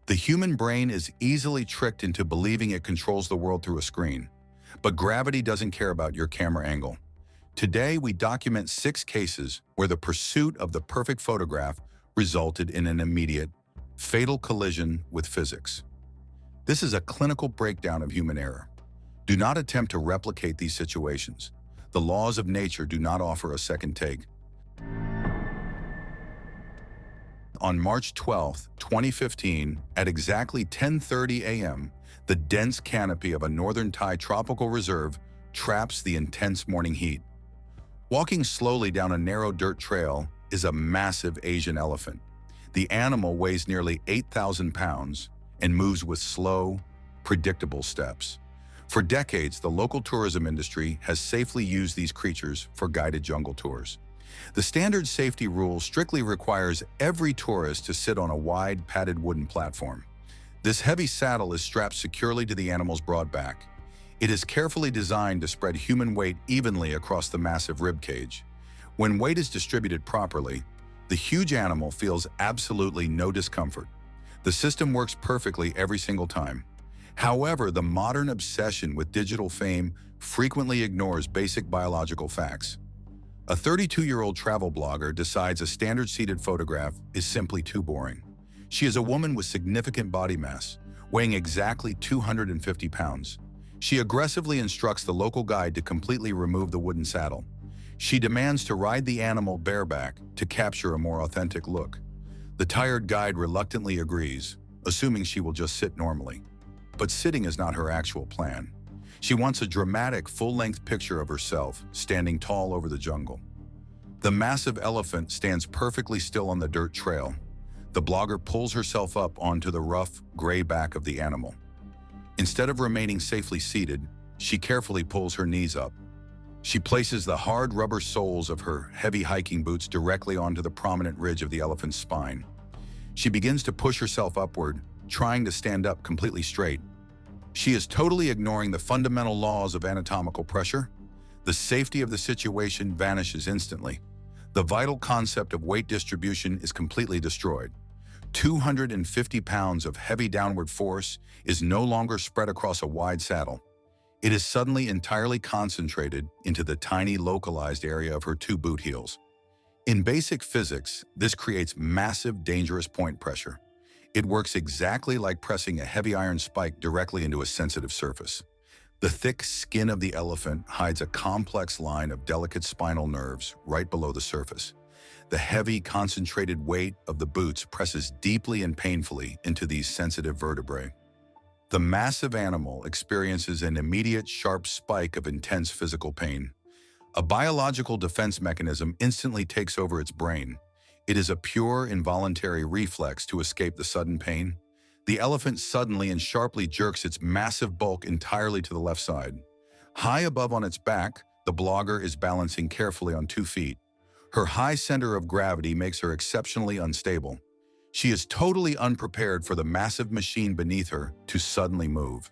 The human brain is easily tricked into believing it controls the world through a screen, but gravity doesn't care about your camera angle. Today, we document 6 cases where the pursuit of the perfect photograph resulted in an immediate, fatal collision with physics. This is a clinical breakdown of human error. Do not attempt to replicate these situations. The laws of nature do not offer a second take. On March 12, 2015, at exactly 10:30 a.m., the dense canopy of a northern Thai tropical reserve traps the intense morning heat. Walking slowly down a narrow dirt trail is a massive Asian elephant. The animal weighs nearly 8,000 pounds and moves with slow, predictable steps. For decades, the local tourism industry has safely used these creatures for guided jungle tours. The standard safety rule strictly requires every tourist to sit on a wide, padded wooden platform. This heavy saddle is strapped securely to the animal's broad back. It is carefully designed to spread human weight evenly across the massive rib cage. When weight is distributed properly, the huge animal feels absolutely no discomfort. The system works perfectly every single time. However, the modern obsession with digital fame frequently ignores basic biological facts. A 32-year-old travel blogger decides a standard seated photograph is simply too boring. She is a woman with significant body mass, weighing exactly 250 pounds. She aggressively instructs the local guide to completely remove the wooden saddle. She demands to ride the animal bareback to capture a more authentic look. The tired guide reluctantly agrees, assuming she will just sit normally. But sitting is not her actual plan. She wants a dramatic, full-length picture of herself, standing tall over the jungle. The massive elephant stands perfectly still on the dirt trail. The blogger pulls herself up onto the rough, gray back of the animal. Instead of remaining safely seated, she carefully pulls her knees up. She places the hard rubber soles of her heavy hiking boots directly onto the prominent ridge of the elephant's spine. She begins to push herself upward, trying to stand up completely straight. She is totally ignoring the fundamental laws of anatomical pressure. The safety of the situation vanishes instantly. The vital concept of weight distribution is completely destroyed. 250 pounds of heavy downward force is no longer spread across a wide saddle. It is suddenly entirely concentrated into the tiny localized area of her 2 boot heels. In basic physics, this creates massive, dangerous point pressure. It works exactly like pressing a heavy iron spike directly into a sensitive surface. The thick skin of the elephant hides a complex line of delicate spinal nerves right below the surface. The heavy, concentrated weight of the boots presses deeply and painfully into these sensitive vertebrae. The massive animal experiences an immediate, sharp spike of intense physical pain. A biological defense mechanism instantly takes over its brain. It is a pure, involuntary reflex to escape the sudden pain. The elephant suddenly and sharply jerks its massive bulk entirely to the left side. High above on its back, the blogger is balancing carefully on 2 feet. Her high center of gravity makes her exceptionally unstable. She is totally unprepared for the massive machine beneath her to suddenly move.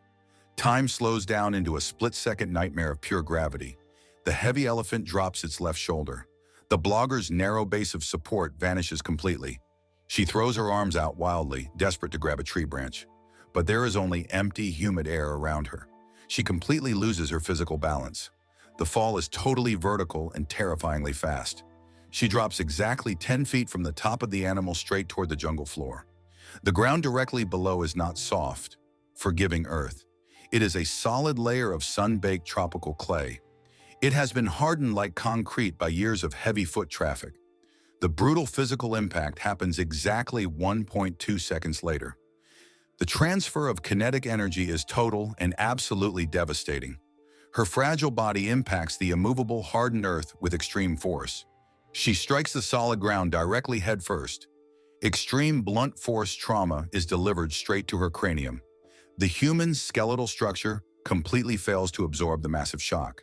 Time slows down into a split-second nightmare of pure gravity. The heavy elephant drops its left shoulder. The blogger's narrow base of support vanishes completely. She throws her arms out wildly, desperate to grab a tree branch. But there is only empty, humid air around her. She completely loses her physical balance. The fall is totally vertical and terrifyingly fast. She drops exactly 10 feet from the top of the animal straight toward the jungle floor. The ground directly below is not soft, forgiving earth. It is a solid layer of sun-baked tropical clay. It has been hardened like concrete by years of heavy foot traffic. The brutal physical impact happens exactly 1.2 seconds later. The transfer of kinetic energy is total and absolutely devastating. Her fragile body impacts the immovable, hardened earth with extreme force. She strikes the solid ground directly headfirst. Extreme blunt force trauma is delivered straight to her cranium. The human skeletal structure completely fails to absorb the massive shock.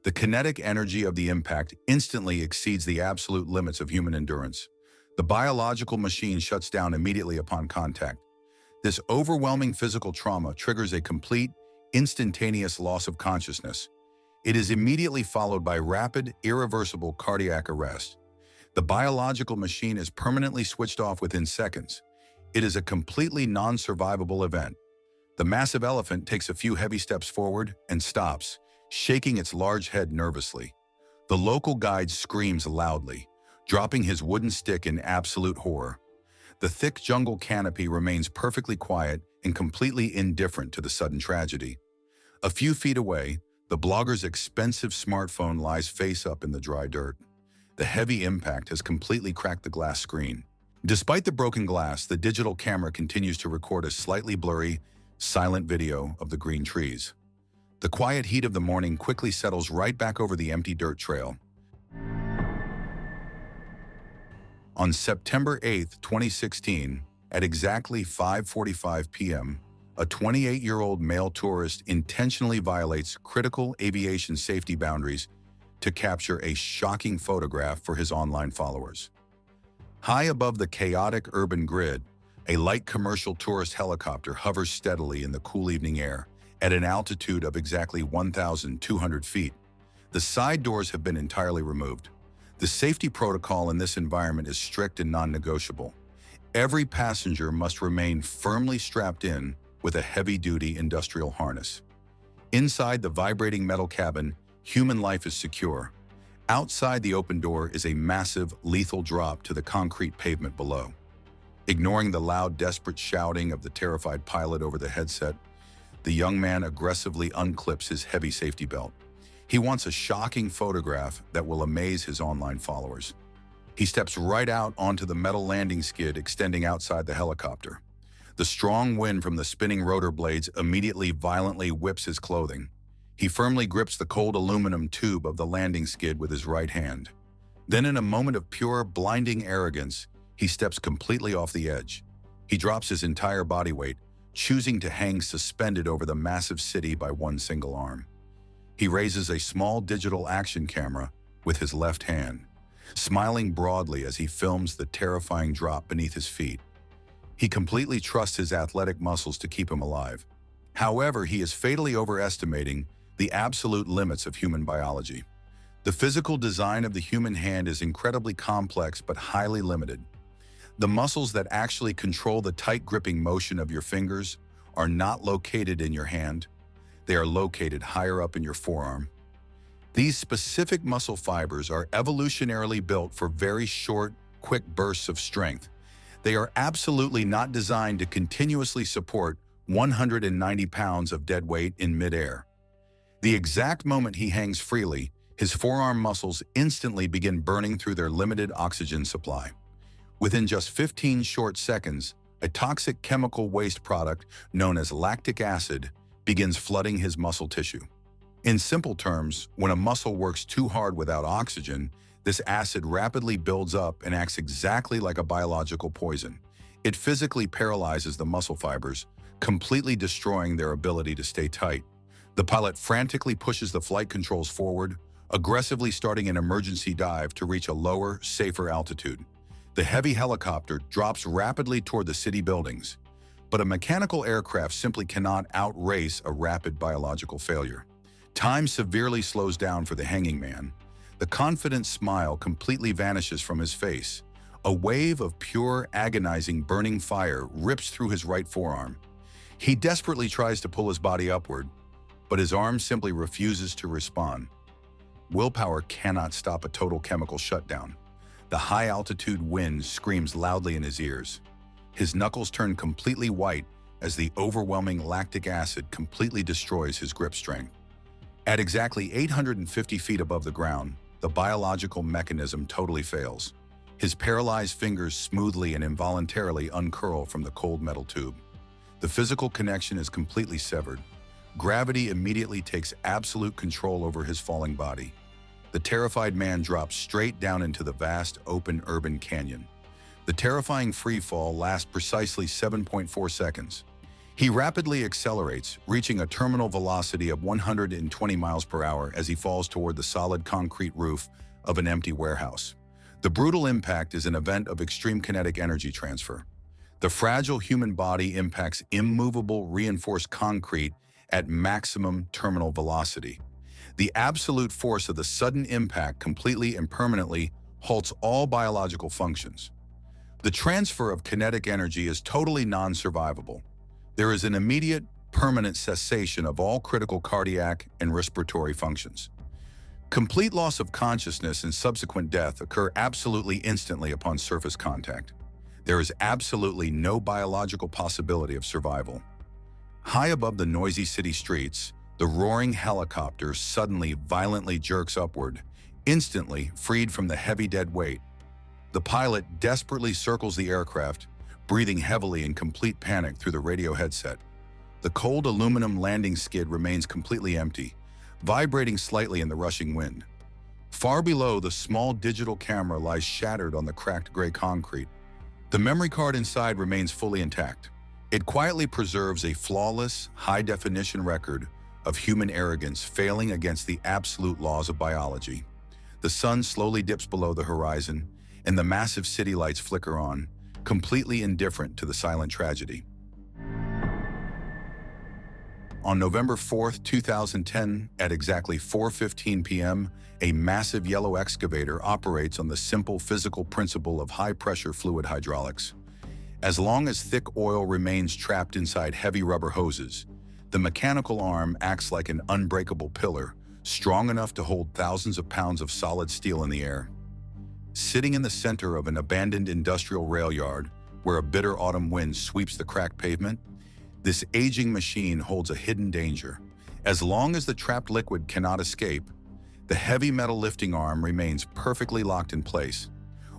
The kinetic energy of the impact instantly exceeds the absolute limits of human endurance. The biological machine shuts down immediately upon contact. This overwhelming physical trauma triggers a complete, instantaneous loss of consciousness. It is immediately followed by rapid, irreversible cardiac arrest. The biological machine is permanently switched off within seconds. It is a completely non-survivable event. The massive elephant takes a few heavy steps forward and stops, shaking its large head nervously. The local guide screams loudly, dropping his wooden stick in absolute horror. The thick jungle canopy remains perfectly quiet and completely indifferent to the sudden tragedy. A few feet away, the blogger's expensive smartphone lies face up in the dry dirt. The heavy impact has completely cracked the glass screen. Despite the broken glass, the digital camera continues to record a slightly blurry, silent video of the green trees. The quiet heat of the morning quickly settles right back over the empty dirt trail. On September 8, 2016, at exactly 5:45 p.m., a 28-year-old male tourist intentionally violates critical aviation safety boundaries to capture a shocking photograph for his online followers. High above the chaotic urban grid, a light commercial tourist helicopter hovers steadily in the cool evening air at an altitude of exactly 1,200 feet. The side doors have been entirely removed. The safety protocol in this environment is strict and non-negotiable. Every passenger must remain firmly strapped in with a heavy-duty industrial harness. Inside the vibrating metal cabin, human life is secure. Outside the open door is a massive, lethal drop to the concrete pavement below. Ignoring the loud, desperate shouting of the terrified pilot over the headset, the young man aggressively unclips his heavy safety belt. He wants a shocking photograph that will amaze his online followers. He steps right out onto the metal landing skid extending outside the helicopter. The strong wind from the spinning rotor blades immediately violently whips his clothing. He firmly grips the cold aluminum tube of the landing skid with his right hand. Then, in a moment of pure, blinding arrogance, he steps completely off the edge. He drops his entire body weight, choosing to hang suspended over the massive city by one single arm. He raises a small digital action camera with his left hand, smiling broadly as he films the terrifying drop beneath his feet. He completely trusts his athletic muscles to keep him alive. However, he is fatally overestimating the absolute limits of human biology. The physical design of the human hand is incredibly complex but highly limited. The muscles that actually control the tight gripping motion of your fingers are not located in your hand. They are located higher up in your forearm. These specific muscle fibers are evolutionarily built for very short, quick bursts of strength. They are absolutely not designed to continuously support 190 pounds of dead weight in midair. The exact moment he hangs freely, his forearm muscles instantly begin burning through their limited oxygen supply. Within just 15 short seconds, a toxic chemical waste product known as lactic acid begins flooding his muscle tissue. In simple terms, when a muscle works too hard without oxygen, this acid rapidly builds up and acts exactly like a biological poison. It physically paralyzes the muscle fibers, completely destroying their ability to stay tight. The pilot frantically pushes the flight controls forward, aggressively starting an emergency dive to reach a lower, safer altitude. The heavy helicopter drops rapidly toward the city buildings, but a mechanical aircraft simply cannot outrace a rapid biological failure. Time severely slows down for the hanging man. The confident smile completely vanishes from his face. A wave of pure, agonizing, burning fire rips through his right forearm. He desperately tries to pull his body upward, but his arm simply refuses to respond. Willpower cannot stop a total chemical shutdown. The high-altitude wind screams loudly in his ears. His knuckles turn completely white as the overwhelming lactic acid completely destroys his grip strength. At exactly 850 feet above the ground, the biological mechanism totally fails. His paralyzed fingers smoothly and involuntarily uncurl from the cold metal tube. The physical connection is completely severed. Gravity immediately takes absolute control over his falling body. The terrified man drops straight down into the vast, open urban canyon. The terrifying free fall lasts precisely 7.4 seconds. He rapidly accelerates, reaching a terminal velocity of 120 miles per hour as he falls toward the solid concrete roof of an empty warehouse. The brutal impact is an event of extreme kinetic energy transfer. The fragile human body impacts immovable reinforced concrete at maximum terminal velocity. The absolute force of the sudden impact completely and permanently halts all biological functions. The transfer of kinetic energy is totally non-survivable. There is an immediate, permanent cessation of all critical cardiac and respiratory functions. Complete loss of consciousness and subsequent death occur absolutely instantly upon surface contact. There is absolutely no biological possibility of survival. High above the noisy city streets, the roaring helicopter suddenly violently jerks upward, instantly freed from the heavy dead weight. The pilot desperately circles the aircraft, breathing heavily in complete panic through the radio headset. The cold aluminum landing skid remains completely empty, vibrating slightly in the rushing wind. Far below, the small digital camera lies shattered on the cracked gray concrete. The memory card inside remains fully intact. It quietly preserves a flawless, high-definition record of human arrogance failing against the absolute laws of biology. The sun slowly dips below the horizon, and the massive city lights flicker on, completely indifferent to the silent tragedy. On November 4th, 2010, at exactly 4:15 p.m., a massive yellow excavator operates on the simple physical principle of high-pressure fluid hydraulics. As long as thick oil remains trapped inside heavy rubber hoses, the mechanical arm acts like an unbreakable pillar, strong enough to hold thousands of pounds of solid steel in the air. Sitting in the center of an abandoned industrial rail yard, where a bitter autumn wind sweeps the cracked pavement, this aging machine holds a hidden danger. As long as the trapped liquid cannot escape, the heavy metal lifting arm remains perfectly locked in place.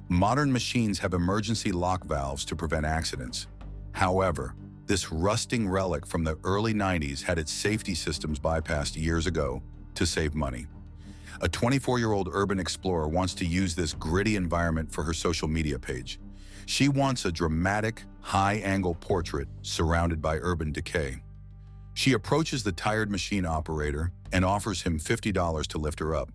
Modern machines have emergency lock valves to prevent accidents. However, this rusting relic from the early 90s had its safety systems bypassed years ago to save money. A 24-year-old urban explorer wants to use this gritty environment for her social media page. She wants a dramatic, high-angle portrait surrounded by urban decay. She approaches the tired machine operator and offers him $50 to lift her up.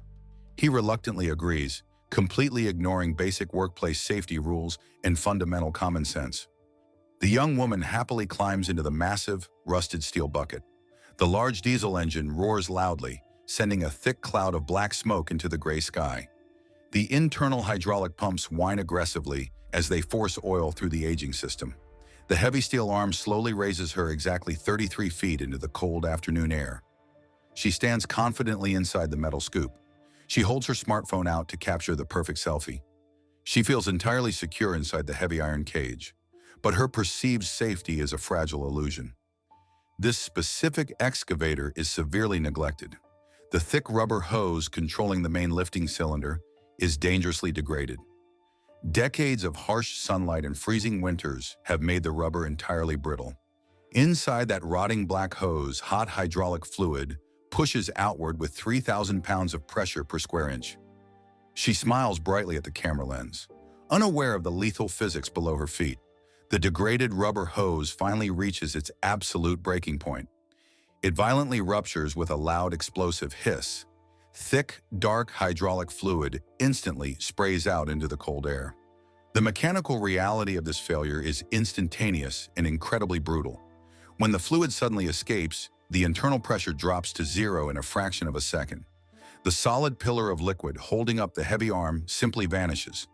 He reluctantly agrees, completely ignoring basic workplace safety rules and fundamental common sense. The young woman happily climbs into the massive, rusted steel bucket. The large diesel engine roars loudly, sending a thick cloud of black smoke into the gray sky. The internal hydraulic pumps whine aggressively as they force oil through the aging system. The heavy steel arm slowly raises her exactly 33 feet into the cold afternoon air. She stands confidently inside the metal scoop. She holds her smartphone out to capture the perfect selfie. She feels entirely secure inside the heavy iron cage, but her perceived safety is a fragile illusion. This specific excavator is severely neglected. The thick rubber hose controlling the main lifting cylinder is dangerously degraded. Decades of harsh sunlight and freezing winters have made the rubber entirely brittle. Inside that rotting black hose, hot hydraulic fluid pushes outward with 3,000 pounds of pressure per square inch. She smiles brightly at the camera lens, unaware of the lethal physics below her feet. The degraded rubber hose finally reaches its absolute breaking point. It violently ruptures with a loud explosive hiss. Thick, dark hydraulic fluid instantly sprays out into the cold air. The mechanical reality of this failure is instantaneous and incredibly brutal. When the fluid suddenly escapes, the internal pressure drops to zero in a fraction of a second. The solid pillar of liquid holding up the heavy arm simply vanishes.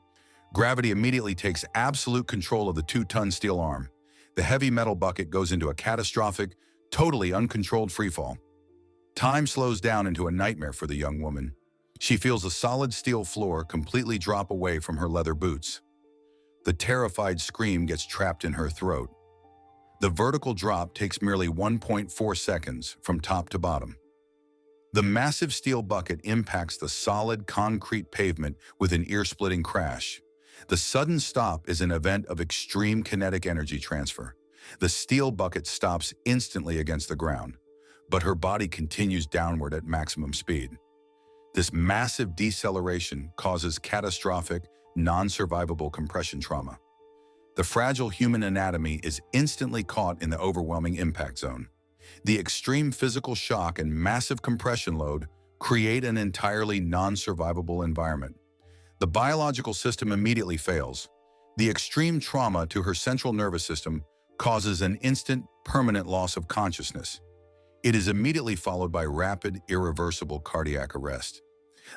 Gravity immediately takes absolute control of the 2-ton steel arm. The heavy metal bucket goes into a catastrophic, totally uncontrolled freefall. Time slows down into a nightmare for the young woman. She feels the solid steel floor completely drop away from her leather boots. The terrified scream gets trapped in her throat. The vertical drop takes merely 1.4 seconds from top to bottom. The massive steel bucket impacts the solid concrete pavement with an ear-splitting crash. The sudden stop is an event of extreme kinetic energy transfer. The steel bucket stops instantly against the ground, but her body continues downward at maximum speed. This massive deceleration causes catastrophic, non-survivable compression trauma. The fragile human anatomy is instantly caught in the overwhelming impact zone. The extreme physical shock and massive compression load create an entirely non-survivable environment. The biological system immediately fails. The extreme trauma to her central nervous system causes an instant, permanent loss of consciousness. It is immediately followed by rapid, irreversible cardiac arrest.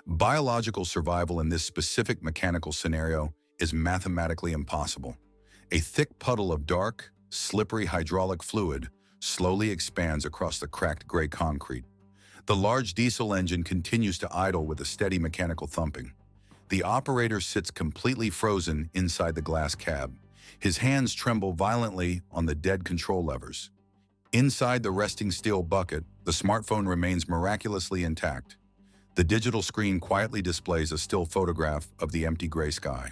Biological survival in this specific mechanical scenario is mathematically impossible. A thick puddle of dark, slippery hydraulic fluid slowly expands across the cracked gray concrete. The large diesel engine continues to idle with a steady mechanical thumping. The operator sits completely frozen inside the glass cab. His hands tremble violently on the dead control levers. Inside the resting steel bucket, the smartphone remains miraculously intact. The digital screen quietly displays a still photograph of the empty gray sky.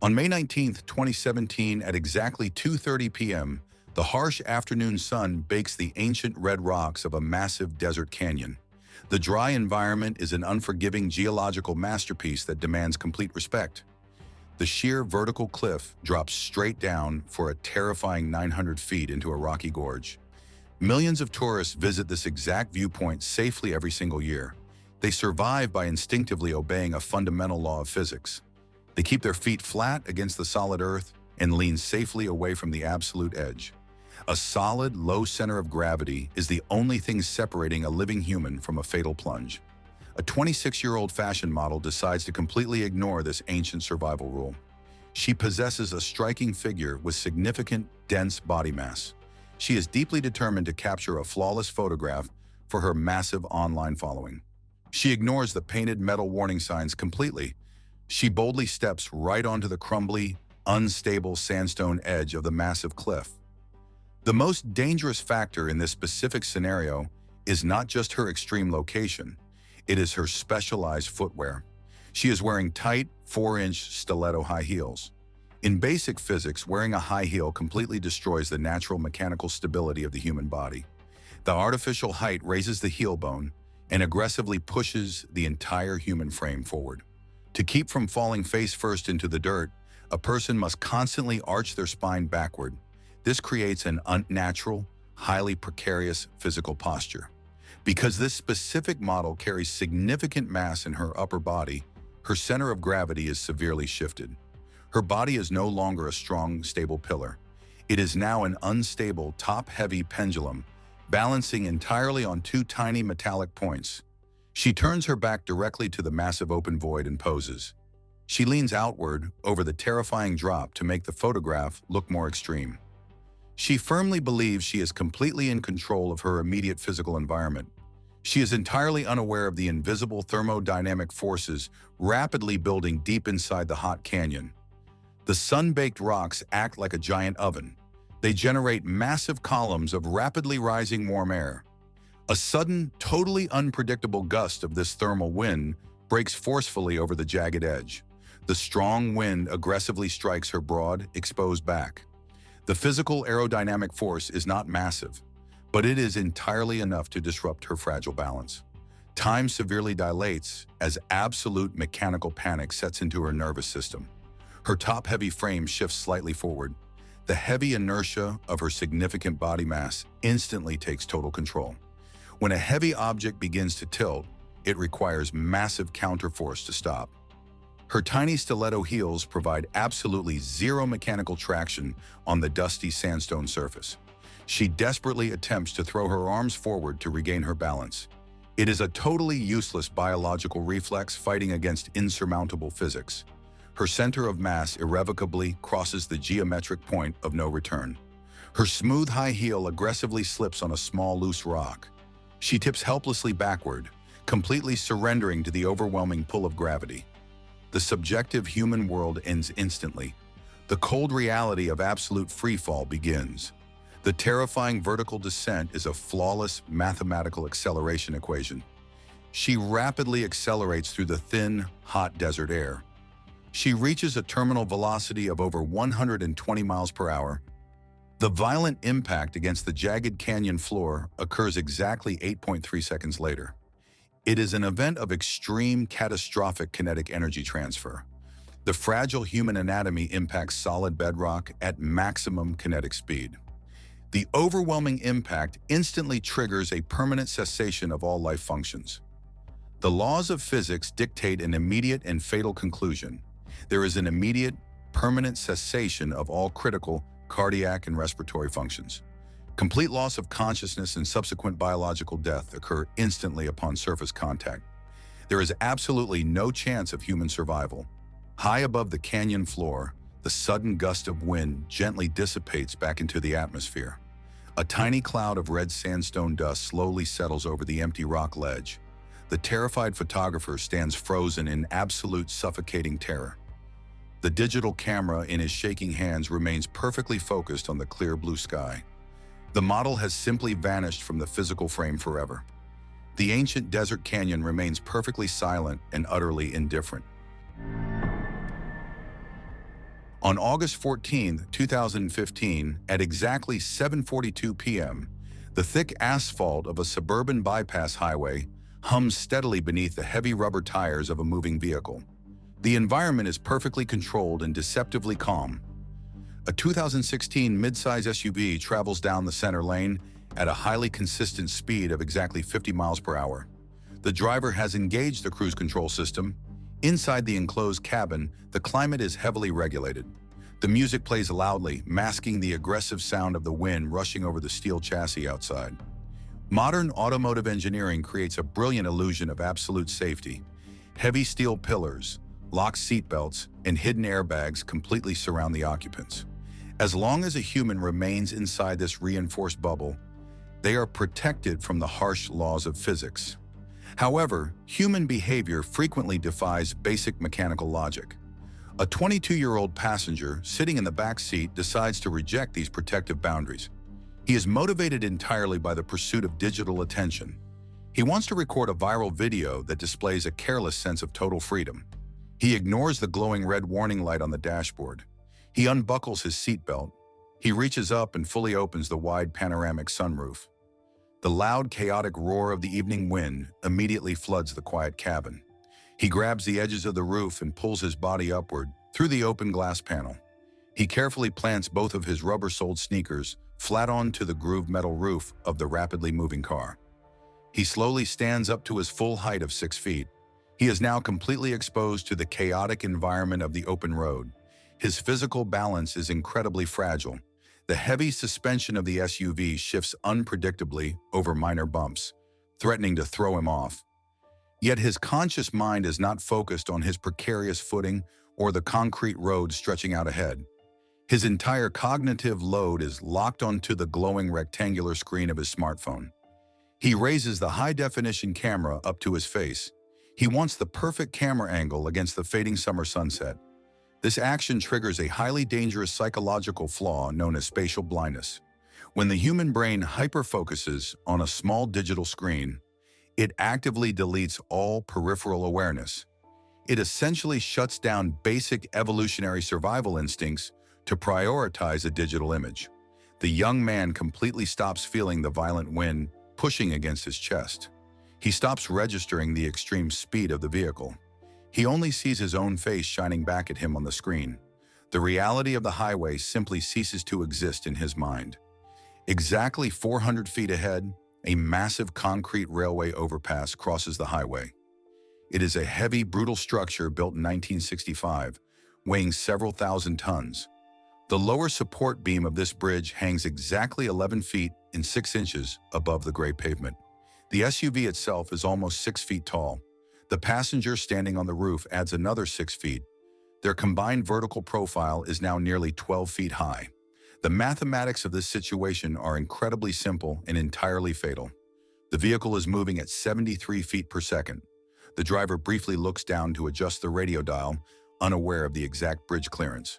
On May 19, 2017, at exactly 2:30 p.m., the harsh afternoon sun bakes the ancient red rocks of a massive desert canyon. The dry environment is an unforgiving geological masterpiece that demands complete respect. The sheer vertical cliff drops straight down for a terrifying 900 feet into a rocky gorge. Millions of tourists visit this exact viewpoint safely every single year. They survive by instinctively obeying a fundamental law of physics. They keep their feet flat against the solid earth and lean safely away from the absolute edge. A solid, low center of gravity is the only thing separating a living human from a fatal plunge. A 26-year-old fashion model decides to completely ignore this ancient survival rule. She possesses a striking figure with significant, dense body mass. She is deeply determined to capture a flawless photograph for her massive online following. She ignores the painted metal warning signs completely. She boldly steps right onto the crumbly, unstable sandstone edge of the massive cliff. The most dangerous factor in this specific scenario is not just her extreme location. It is her specialized footwear. She is wearing tight, 4-inch stiletto high heels. In basic physics, wearing a high heel completely destroys the natural mechanical stability of the human body. The artificial height raises the heel bone and aggressively pushes the entire human frame forward. To keep from falling face first into the dirt, a person must constantly arch their spine backward. This creates an unnatural, highly precarious physical posture. Because this specific model carries significant mass in her upper body, her center of gravity is severely shifted. Her body is no longer a strong, stable pillar. It is now an unstable, top-heavy pendulum, balancing entirely on two tiny metallic points. She turns her back directly to the massive open void and poses. She leans outward over the terrifying drop to make the photograph look more extreme. She firmly believes she is completely in control of her immediate physical environment. She is entirely unaware of the invisible thermodynamic forces rapidly building deep inside the hot canyon. The sun-baked rocks act like a giant oven. They generate massive columns of rapidly rising warm air. A sudden, totally unpredictable gust of this thermal wind breaks forcefully over the jagged edge. The strong wind aggressively strikes her broad, exposed back. The physical aerodynamic force is not massive, but it is entirely enough to disrupt her fragile balance. Time severely dilates as absolute mechanical panic sets into her nervous system. Her top-heavy frame shifts slightly forward. The heavy inertia of her significant body mass instantly takes total control. When a heavy object begins to tilt, it requires massive counterforce to stop. Her tiny stiletto heels provide absolutely zero mechanical traction on the dusty sandstone surface. She desperately attempts to throw her arms forward to regain her balance. It is a totally useless biological reflex fighting against insurmountable physics. Her center of mass irrevocably crosses the geometric point of no return. Her smooth high heel aggressively slips on a small loose rock. She tips helplessly backward, completely surrendering to the overwhelming pull of gravity. The subjective human world ends instantly. The cold reality of absolute freefall begins. The terrifying vertical descent is a flawless mathematical acceleration equation. She rapidly accelerates through the thin, hot desert air. She reaches a terminal velocity of over 120 miles per hour. The violent impact against the jagged canyon floor occurs exactly 8.3 seconds later. It is an event of extreme, catastrophic kinetic energy transfer. The fragile human anatomy impacts solid bedrock at maximum kinetic speed. The overwhelming impact instantly triggers a permanent cessation of all life functions. The laws of physics dictate an immediate and fatal conclusion. There is an immediate, permanent cessation of all critical cardiac and respiratory functions. Complete loss of consciousness and subsequent biological death occur instantly upon surface contact. There is absolutely no chance of human survival. High above the canyon floor, the sudden gust of wind gently dissipates back into the atmosphere. A tiny cloud of red sandstone dust slowly settles over the empty rock ledge. The terrified photographer stands frozen in absolute suffocating terror. The digital camera in his shaking hands remains perfectly focused on the clear blue sky. The model has simply vanished from the physical frame forever. The ancient desert canyon remains perfectly silent and utterly indifferent. On August 14, 2015, at exactly 7:42 p.m., the thick asphalt of a suburban bypass highway hums steadily beneath the heavy rubber tires of a moving vehicle. The environment is perfectly controlled and deceptively calm. A 2016 midsize SUV travels down the center lane at a highly consistent speed of exactly 50 miles per hour. The driver has engaged the cruise control system. Inside the enclosed cabin, the climate is heavily regulated. The music plays loudly, masking the aggressive sound of the wind rushing over the steel chassis outside. Modern automotive engineering creates a brilliant illusion of absolute safety. Heavy steel pillars, locked seatbelts, and hidden airbags completely surround the occupants. As long as a human remains inside this reinforced bubble, they are protected from the harsh laws of physics. However, human behavior frequently defies basic mechanical logic. A 22-year-old passenger sitting in the back seat decides to reject these protective boundaries. He is motivated entirely by the pursuit of digital attention. He wants to record a viral video that displays a careless sense of total freedom. He ignores the glowing red warning light on the dashboard. He unbuckles his seatbelt. He reaches up and fully opens the wide panoramic sunroof. The loud, chaotic roar of the evening wind immediately floods the quiet cabin. He grabs the edges of the roof and pulls his body upward through the open glass panel. He carefully plants both of his rubber-soled sneakers flat onto the grooved metal roof of the rapidly moving car. He slowly stands up to his full height of 6 feet. He is now completely exposed to the chaotic environment of the open road. His physical balance is incredibly fragile. The heavy suspension of the SUV shifts unpredictably over minor bumps, threatening to throw him off. Yet his conscious mind is not focused on his precarious footing or the concrete road stretching out ahead. His entire cognitive load is locked onto the glowing rectangular screen of his smartphone. He raises the high-definition camera up to his face. He wants the perfect camera angle against the fading summer sunset. This action triggers a highly dangerous psychological flaw known as spatial blindness. When the human brain hyperfocuses on a small digital screen, it actively deletes all peripheral awareness. It essentially shuts down basic evolutionary survival instincts to prioritize a digital image. The young man completely stops feeling the violent wind pushing against his chest. He stops registering the extreme speed of the vehicle. He only sees his own face shining back at him on the screen. The reality of the highway simply ceases to exist in his mind. Exactly 400 feet ahead, a massive concrete railway overpass crosses the highway. It is a heavy, brutal structure built in 1965, weighing several thousand tons. The lower support beam of this bridge hangs exactly 11 feet and 6 inches above the gray pavement. The SUV itself is almost 6 feet tall. The passenger standing on the roof adds another 6 feet. Their combined vertical profile is now nearly 12 feet high. The mathematics of this situation are incredibly simple and entirely fatal. The vehicle is moving at 73 feet per second. The driver briefly looks down to adjust the radio dial, unaware of the exact bridge clearance.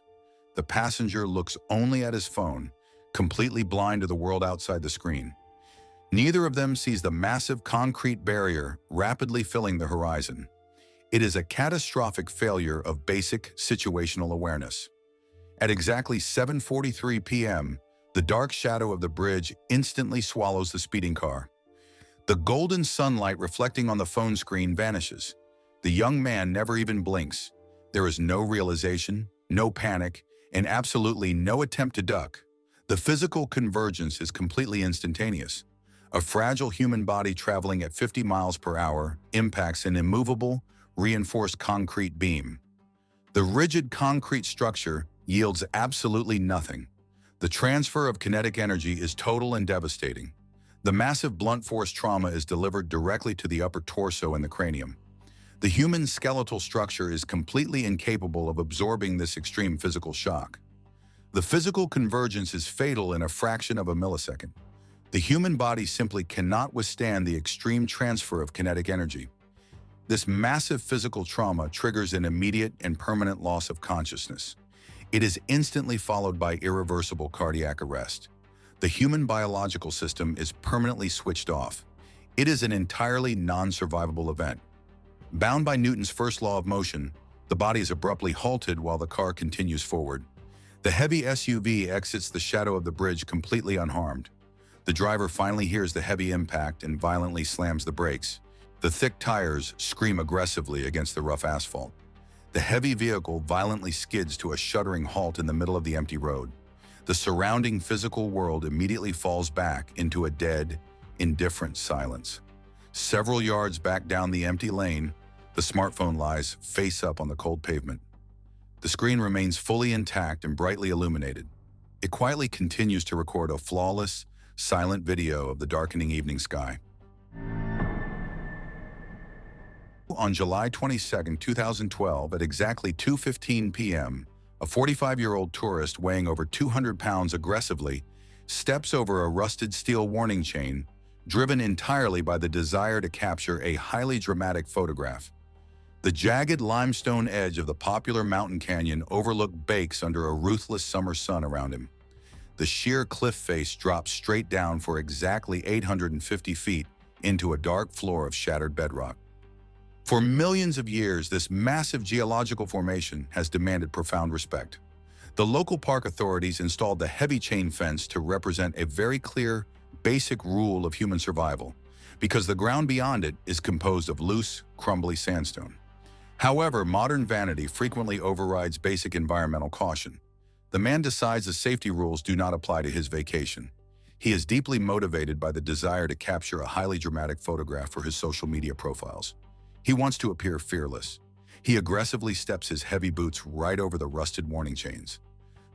The passenger looks only at his phone, completely blind to the world outside the screen. Neither of them sees the massive concrete barrier rapidly filling the horizon. It is a catastrophic failure of basic situational awareness. At exactly 7:43 p.m., the dark shadow of the bridge instantly swallows the speeding car. The golden sunlight reflecting on the phone screen vanishes. The young man never even blinks. There is no realization, no panic, and absolutely no attempt to duck. The physical convergence is completely instantaneous. A fragile human body traveling at 50 miles per hour impacts an immovable, reinforced concrete beam. The rigid concrete structure yields absolutely nothing. The transfer of kinetic energy is total and devastating. The massive blunt force trauma is delivered directly to the upper torso and the cranium. The human skeletal structure is completely incapable of absorbing this extreme physical shock. The physical convergence is fatal in a fraction of a millisecond. The human body simply cannot withstand the extreme transfer of kinetic energy. This massive physical trauma triggers an immediate and permanent loss of consciousness. It is instantly followed by irreversible cardiac arrest. The human biological system is permanently switched off. It is an entirely non-survivable event. Bound by Newton's first law of motion, the body is abruptly halted while the car continues forward. The heavy SUV exits the shadow of the bridge completely unharmed. The driver finally hears the heavy impact and violently slams the brakes. The thick tires scream aggressively against the rough asphalt. The heavy vehicle violently skids to a shuddering halt in the middle of the empty road. The surrounding physical world immediately falls back into a dead, indifferent silence. Several yards back down the empty lane, the smartphone lies face up on the cold pavement. The screen remains fully intact and brightly illuminated. It quietly continues to record a flawless, silent video of the darkening evening sky. On July 22, 2012, at exactly 2:15 p.m., a 45-year-old tourist weighing over 200 pounds aggressively steps over a rusted steel warning chain, driven entirely by the desire to capture a highly dramatic photograph. The jagged limestone edge of the popular mountain canyon overlooked bakes under a ruthless summer sun around him. The sheer cliff face drops straight down for exactly 850 feet into a dark floor of shattered bedrock. For millions of years, this massive geological formation has demanded profound respect. The local park authorities installed the heavy chain fence to represent a very clear, basic rule of human survival, because the ground beyond it is composed of loose, crumbly sandstone. However, modern vanity frequently overrides basic environmental caution. The man decides the safety rules do not apply to his vacation. He is deeply motivated by the desire to capture a highly dramatic photograph for his social media profiles. He wants to appear fearless. He aggressively steps his heavy boots right over the rusted warning chains.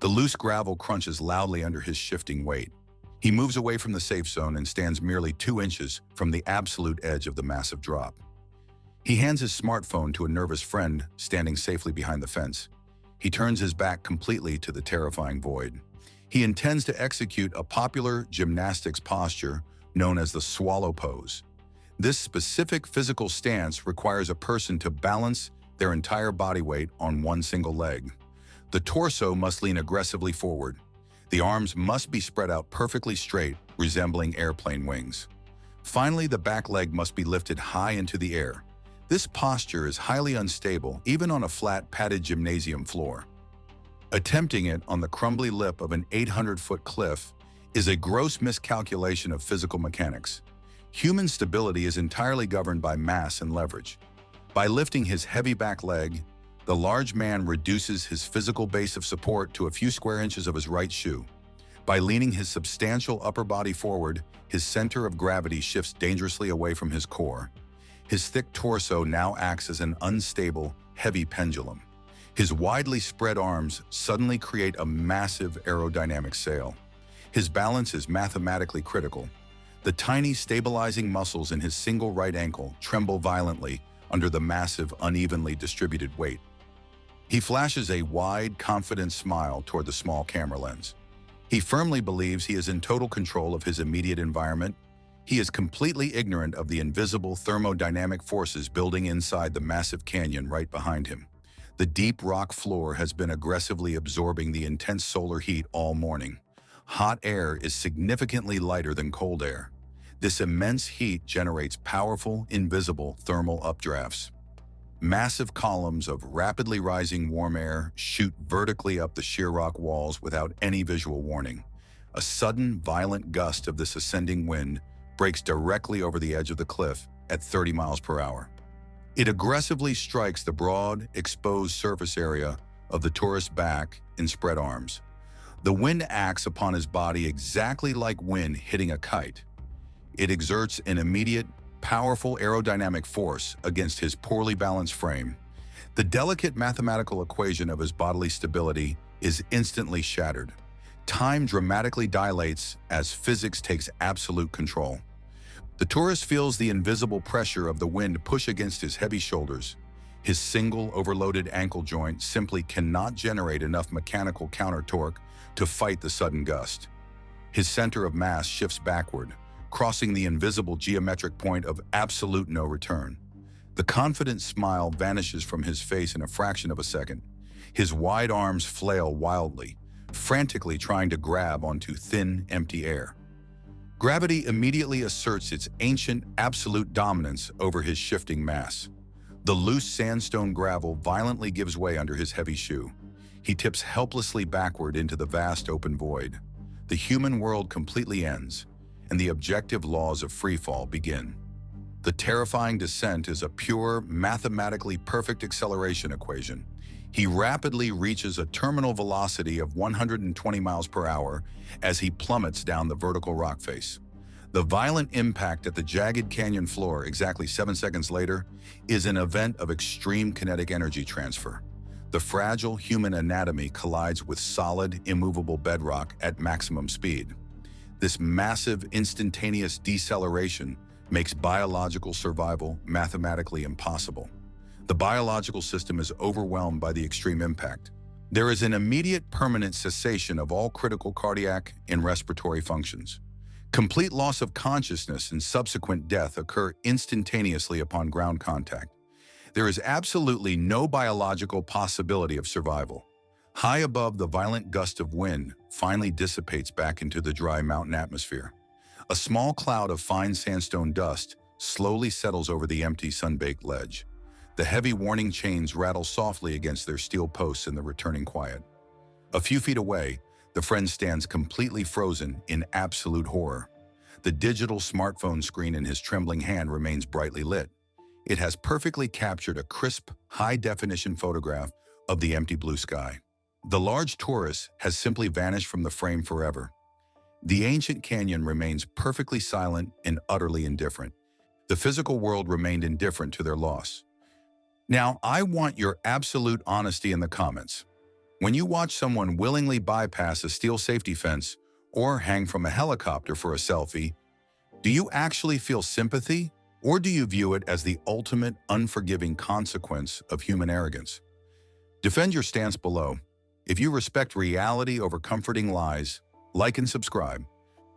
The loose gravel crunches loudly under his shifting weight. He moves away from the safe zone and stands merely 2 inches from the absolute edge of the massive drop. He hands his smartphone to a nervous friend standing safely behind the fence. He turns his back completely to the terrifying void. He intends to execute a popular gymnastics posture known as the swallow pose. This specific physical stance requires a person to balance their entire body weight on one single leg. The torso must lean aggressively forward. The arms must be spread out perfectly straight, resembling airplane wings. Finally, the back leg must be lifted high into the air. This posture is highly unstable, even on a flat, padded gymnasium floor. Attempting it on the crumbly lip of an 800-foot cliff is a gross miscalculation of physical mechanics. Human stability is entirely governed by mass and leverage. By lifting his heavy back leg, the large man reduces his physical base of support to a few square inches of his right shoe. By leaning his substantial upper body forward, his center of gravity shifts dangerously away from his core. His thick torso now acts as an unstable, heavy pendulum. His widely spread arms suddenly create a massive aerodynamic sail. His balance is mathematically critical. The tiny stabilizing muscles in his single right ankle tremble violently under the massive, unevenly distributed weight. He flashes a wide, confident smile toward the small camera lens. He firmly believes he is in total control of his immediate environment. He is completely ignorant of the invisible thermodynamic forces building inside the massive canyon right behind him. The deep rock floor has been aggressively absorbing the intense solar heat all morning. Hot air is significantly lighter than cold air. This immense heat generates powerful, invisible thermal updrafts. Massive columns of rapidly rising warm air shoot vertically up the sheer rock walls without any visual warning. A sudden, violent gust of this ascending wind breaks directly over the edge of the cliff at 30 miles per hour. It aggressively strikes the broad, exposed surface area of the tourist's back and spread arms. The wind acts upon his body exactly like wind hitting a kite. It exerts an immediate, powerful aerodynamic force against his poorly balanced frame. The delicate mathematical equation of his bodily stability is instantly shattered. Time dramatically dilates as physics takes absolute control. The tourist feels the invisible pressure of the wind push against his heavy shoulders. His single overloaded ankle joint simply cannot generate enough mechanical counter-torque to fight the sudden gust. His center of mass shifts backward, crossing the invisible geometric point of absolute no return. The confident smile vanishes from his face in a fraction of a second. His wide arms flail wildly, frantically trying to grab onto thin, empty air. Gravity immediately asserts its ancient, absolute dominance over his shifting mass. The loose sandstone gravel violently gives way under his heavy shoe. He tips helplessly backward into the vast open void. The human world completely ends, and the objective laws of freefall begin. The terrifying descent is a pure, mathematically perfect acceleration equation. He rapidly reaches a terminal velocity of 120 miles per hour as he plummets down the vertical rock face. The violent impact at the jagged canyon floor exactly 7 seconds later is an event of extreme kinetic energy transfer. The fragile human anatomy collides with solid, immovable bedrock at maximum speed. This massive, instantaneous deceleration makes biological survival mathematically impossible. The biological system is overwhelmed by the extreme impact. There is an immediate permanent cessation of all critical cardiac and respiratory functions. Complete loss of consciousness and subsequent death occur instantaneously upon ground contact. There is absolutely no biological possibility of survival. High above, the violent gust of wind finally dissipates back into the dry mountain atmosphere. A small cloud of fine sandstone dust slowly settles over the empty, sun-baked ledge. The heavy warning chains rattle softly against their steel posts in the returning quiet. A few feet away, the friend stands completely frozen in absolute horror. The digital smartphone screen in his trembling hand remains brightly lit. It has perfectly captured a crisp, high-definition photograph of the empty blue sky. The large torus has simply vanished from the frame forever. The ancient canyon remains perfectly silent and utterly indifferent. The physical world remained indifferent to their loss. Now, I want your absolute honesty in the comments. When you watch someone willingly bypass a steel safety fence or hang from a helicopter for a selfie, do you actually feel sympathy, or do you view it as the ultimate unforgiving consequence of human arrogance? Defend your stance below. If you respect reality over comforting lies, like and subscribe.